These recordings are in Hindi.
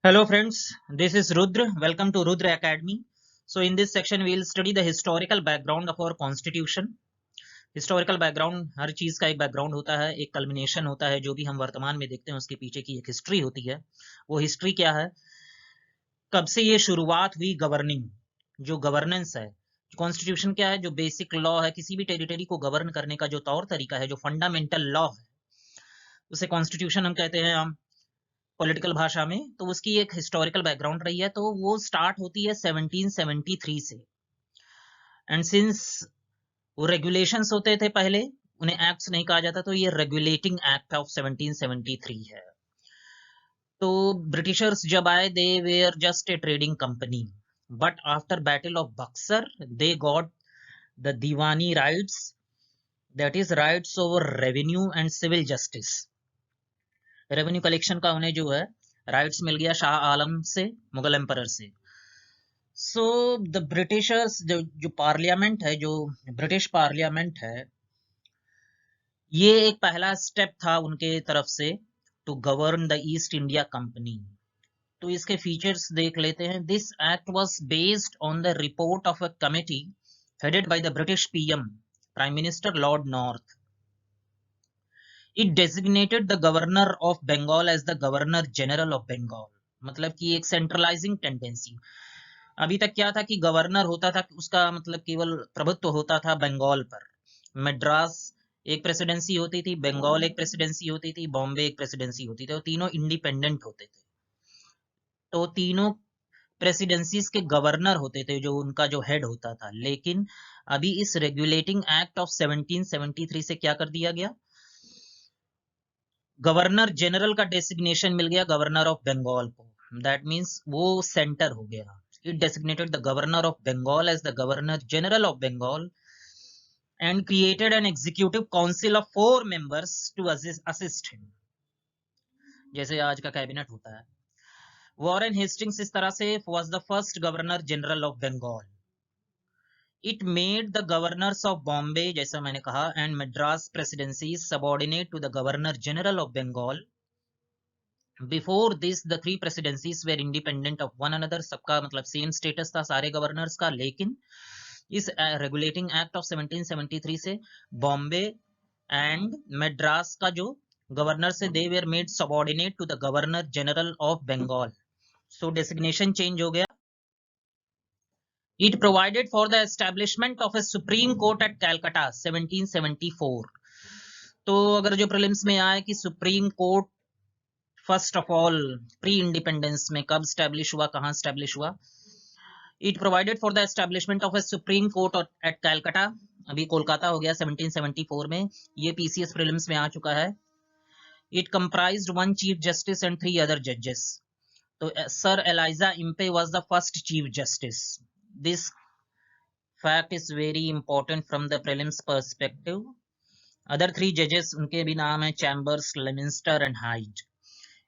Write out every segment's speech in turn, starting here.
Hello friends, this is Rudra. Welcome to Rudra Academy. So in this section we will study the historical background of our constitution. Historical background हर चीज का एक बैकग्राउंड होता है, एक कल्मिनेशन होता है, जो भी हम वर्तमान में देखते हैं उसके पीछे की एक हिस्ट्री होती है। वो हिस्ट्री क्या है, कब से ये शुरुआत हुई गवर्निंग, जो गवर्नेंस है। कॉन्स्टिट्यूशन क्या है, जो बेसिक लॉ है, किसी भी टेरिटरी को गवर्न करने का जो तौर तरीका है, जो फंडामेंटल लॉ है, उसे कॉन्स्टिट्यूशन हम कहते हैं। हम पॉलिटिकल भाषा में, तो उसकी एक हिस्टोरिकल बैकग्राउंड रही है। तो वो स्टार्ट होती है 1773 से। एंड सिंस वो रेगुलेशंस होते थे पहले, उन्हें एक्ट्स नहीं कहा जाता, तो ये रेगुलेटिंग एक्ट ऑफ 1773 है। तो ब्रिटिशर्स जब आए, they were just a trading company, but after battle of Buxar they got the Diwani rights, that is rights over revenue and civil justice. Revenue collection का उन्हें जो है राइट्स मिल गया शाह आलम से, मुगल एम्परर से। सो द ब्रिटिशर्स, जो पार्लियामेंट है, जो ब्रिटिश पार्लियामेंट है, ये एक पहला स्टेप था उनके तरफ से to govern the East India Company. तो इसके फीचर्स देख लेते हैं। This act was based on the report of a committee headed by the British PM, prime minister Lord North. It designated the governor of Bengal as the governor general of Bengal. मतलब कि एक सेंट्रलाइजिंग टेंडेंसी। अभी तक क्या था कि गवर्नर होता था, उसका मतलब केवल प्रभुत्व होता था बंगाल पर। मद्रास एक प्रेसिडेंसी होती थी, बंगाल एक प्रेसिडेंसी होती थी, बॉम्बे एक प्रेसिडेंसी होती थी, और तीनों इंडिपेंडेंट होते थे। तो तीनों प्रेसिडेंसीज के गवर्नर होते थे, जो उनका जो हेड होता था। लेकिन अभी इस रेगुलेटिंग एक्ट ऑफ 1773 से क्या कर दिया गया, गवर्नर जनरल का डेसिग्नेशन मिल गया गवर्नर ऑफ बंगाल को। दैट मींस वो सेंटर हो गया। It designated the governor of Bengal as the governor general of Bengal and created an executive council of 4 members to assist him, जैसे आज का कैबिनेट होता है। वॉरेन हेस्टिंग्स इस तरह से was the first governor general of Bengal. It made the governors of Bombay, जैसा मैंने कहा, and Madras presidencies subordinate to the governor general of Bengal. Before this the 3 presidencies were independent of one another. सबका मतलब सेम स्टेटस था सारे गवर्नर्स का। लेकिन इस रेगुलेटिंग एक्ट ऑफ 1773 से बॉम्बे एंड मद्रास का जो गवर्नर से, they were made subordinate to the governor general of Bengal. So designation change हो गया। It provided for the establishment of a supreme court at Calcutta 1774। तो अगर जो प्रीलिम्स में आए कि supreme court first of all pre independence में कब स्टैब्लिश हुआ, कहां स्टैब्लिश हुआ। It provided for the establishment of a supreme court at Calcutta, अभी कोलकाता हो गया 1774 में। ये पीसीएस प्रीलिम्स में आ चुका है। It comprised 1 chief justice and 3 other जजेस। तो sir Elijah Impey was the first chief justice. This fact is very important from the prelims perspective. Other 3 जजेस, उनके भी नाम है Chambers, Lemaistre and Hyde.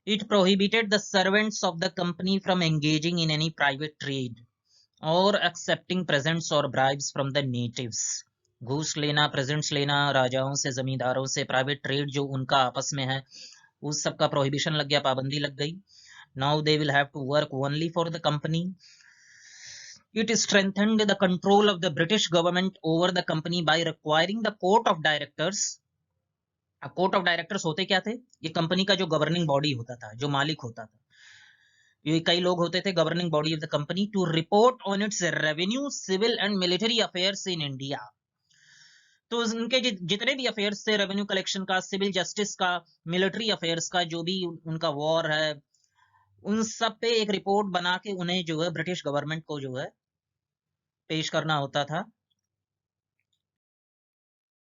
It prohibited the servants of the company from engaging in any private trade और एक्सेप्टिंग प्रेजेंट्स और ब्राइब्स फ्रॉम द नेटिव्स। घूस लेना, प्रेजेंट्स लेना राजाओं से, जमींदारों से, प्राइवेट ट्रेड जो उनका आपस में है, उस सब का प्रोहिबिशन लग गया, पाबंदी लग गई। Now they will have to work only for the company. It strengthened the control of the British government over the company by requiring the court of directors. Court of directors होते क्या थे, ये कंपनी का जो गवर्निंग बॉडी होता था, जो मालिक होता था, ये कई लोग होते थे, governing body of the company, to report on its revenue, civil and military affairs in India. तो उनके जितने भी अफेयर्स थे, रेवेन्यू कलेक्शन का, सिविल जस्टिस का, मिलिट्री अफेयर्स का, जो भी उनका वॉर है, उन सब पे एक रिपोर्ट बना के उन्हें जो है ब्रिटिश गवर्नमेंट को जो है पेश करना होता था।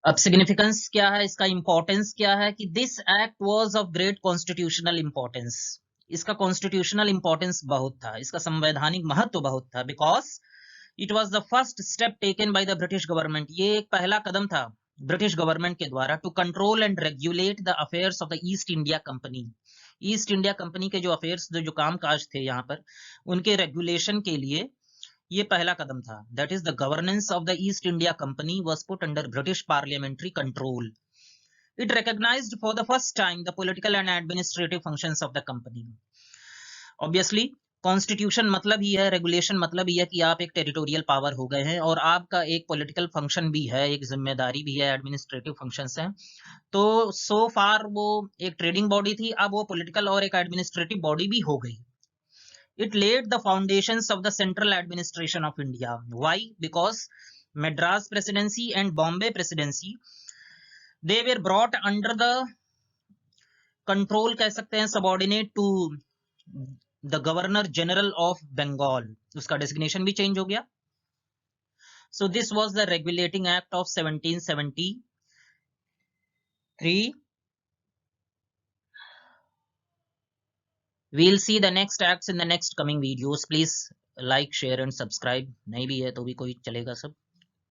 अब सिग्निफिकेंस क्या है, इसका इंपॉर्टेंस क्या है, कि this act was of great constitutional importance. इसका कॉन्स्टिट्यूशनल इंपॉर्टेंस बहुत था, इसका संवैधानिक महत्व बहुत था, because it was the first step taken by the British government. ये एक पहला कदम था ब्रिटिश गवर्नमेंट के द्वारा to control and regulate the affairs of the East India Company. East India Company के जो अफेयर्स, जो काम काज थे यहाँ पर, उनके रेगुलेशन के लिए ये पहला कदम था। That is the governance of the East India company was put under British parliamentary control. It recognized for the first time the political and administrative functions of the company. Obviously constitution मतलब ही है, रेगुलेशन मतलब ही है कि आप एक टेरिटोरियल पावर हो गए हैं और आपका एक पॉलिटिकल फंक्शन भी है, एक जिम्मेदारी भी है, एडमिनिस्ट्रेटिव फंक्शंस हैं। तो सो फार वो एक ट्रेडिंग बॉडी थी, अब वो पॉलिटिकल और एक एडमिनिस्ट्रेटिव बॉडी भी हो गई। It laid the foundations of the central administration of India. Why? Because Madras presidency and Bombay presidency, they were brought under the control, कह सकते हैं, subordinate to the Governor General of Bengal. उसका designation भी change हो गया. So this was the Regulating Act of 1773. We'll see the next acts in the next coming videos. Please like, share and subscribe. नहीं भी है तो भी कोई चलेगा सब.